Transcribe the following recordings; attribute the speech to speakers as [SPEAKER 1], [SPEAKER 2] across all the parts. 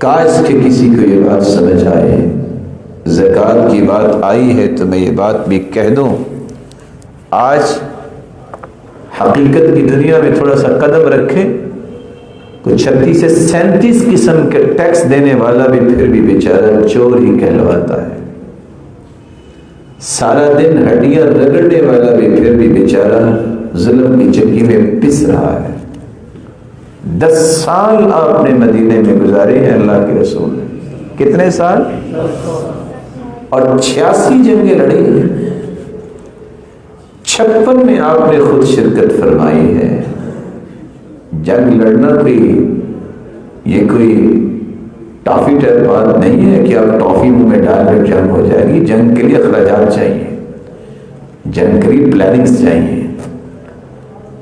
[SPEAKER 1] काश के किसी को ये बात समझ आए। ज़कात की बात आई है तो मैं ये बात भी कह दूं, आज हकीकत की दुनिया में थोड़ा सा कदम रखें, कुछ 36 से 37 किस्म के टैक्स देने वाला भी फिर भी बेचारा चोर ही कहलवाता है। सारा दिन हड्डियां रगड़ने वाला भी फिर भी बेचारा जुल्म की चक्की में पिस रहा है। 10 साल आपने मदीने में गुजारे हैं अल्लाह के रसूल ने। कितने साल? और 86 जंगें लड़ी हैं। 56 में आपने खुद शिरकत फरमाई है। जंग लड़ना कोई टॉफी टाइप बात नहीं है कि आप टॉफी मुंह में डाल कर जंग हो जाएगी। जंग के लिए अखराजात चाहिए, जंग के लिए प्लानिंग्स चाहिए।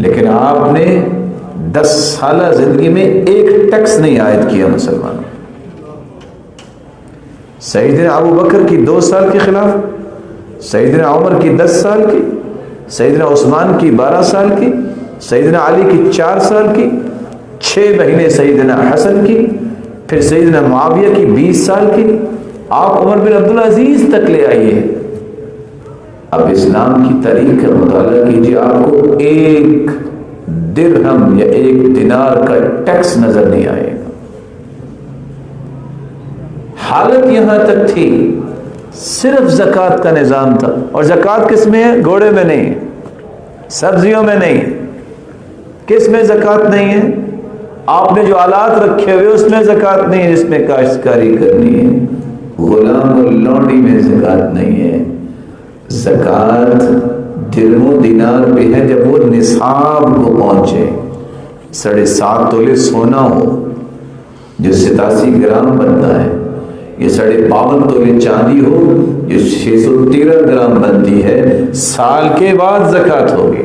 [SPEAKER 1] लेकिन आपने 10 साल जिंदगी में एक टैक्स नहीं आयद किया मुसलमानों। सैयदना अबू बकर की 2 साल के खिलाफ, सैयदना उमर की 10 साल की, सैयदना उस्मान की 12 साल की, सैयदना अली की 4 साल की, 6 महीने सैयदना हसन की, फिर सैयदना मुआविया की 20 साल की। आप उमर बिन अब्दुल अजीज तक ले आइए। अब इस्लाम की तारीख का मुताला कीजिए, आपको 1 दिरहम या 1 दिनार का टैक्स नजर नहीं आएगा। हालत यहां तक थी, सिर्फ ज़कात का निज़ाम था। और ज़कात किस में है? घोड़े में नहीं है, सब्जियों में नहीं है। किस में ज़कात नहीं है? आपने जो आलात रखे हुए उसमें ज़कात नहीं है, जिसमें काश्तकारी करनी है। गुलाम और लौंडी में ज़कात नहीं है। ज़कात दिरहम दिनार पे है जब वो निसाब को पहुंचे। 7.5 तोले सोना हो जो 87 ग्राम बनता है, ये 52.5 तोले चांदी हो जो 613 ग्राम बनती है, साल के बाद ज़कात होगी।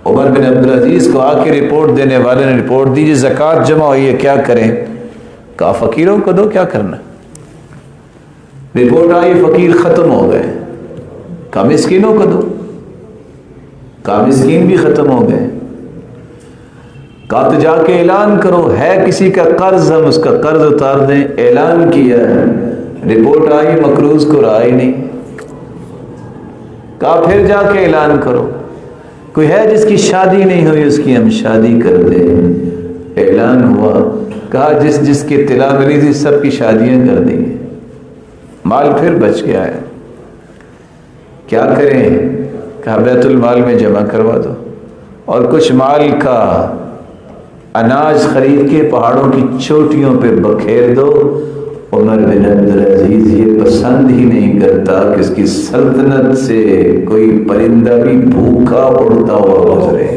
[SPEAKER 1] उमर बिन अब्दुल अजीज को आके रिपोर्ट देने वाले ने रिपोर्ट दी, जी ज़कात जमा हुई है, क्या करें? कहा फकीरों को दो, क्या करना। रिपोर्ट आई फकीर खत्म हो गए। कहा मिस्कीनों को दो। कहा मिस्कीन भी खत्म हो गए। कहा तो जाके ऐलान करो, है किसी का कर्ज हम उसका कर्ज उतार दें। ऐलान किया, रिपोर्ट आई मकरूज को रहा ही नहीं। कहा फिर जाके ऐलान करो, कोई है जिसकी शादी नहीं हुई उसकी हम शादी कर दें। ऐलान हुआ, कहा जिस जिसकी तिला मिली थी सबकी शादियां कर दी। माल फिर बच गया है, क्या करें? कहा बैतुल माल में जमा करवा दो और कुछ माल का अनाज खरीद के पहाड़ों की चोटियों पे बखेर दो। उमर बिन अब्दुल अजीज ये पसंद ही नहीं करता कि इसकी सल्तनत से कोई परिंदा भी भूखा उड़ता हुआ गुजरे।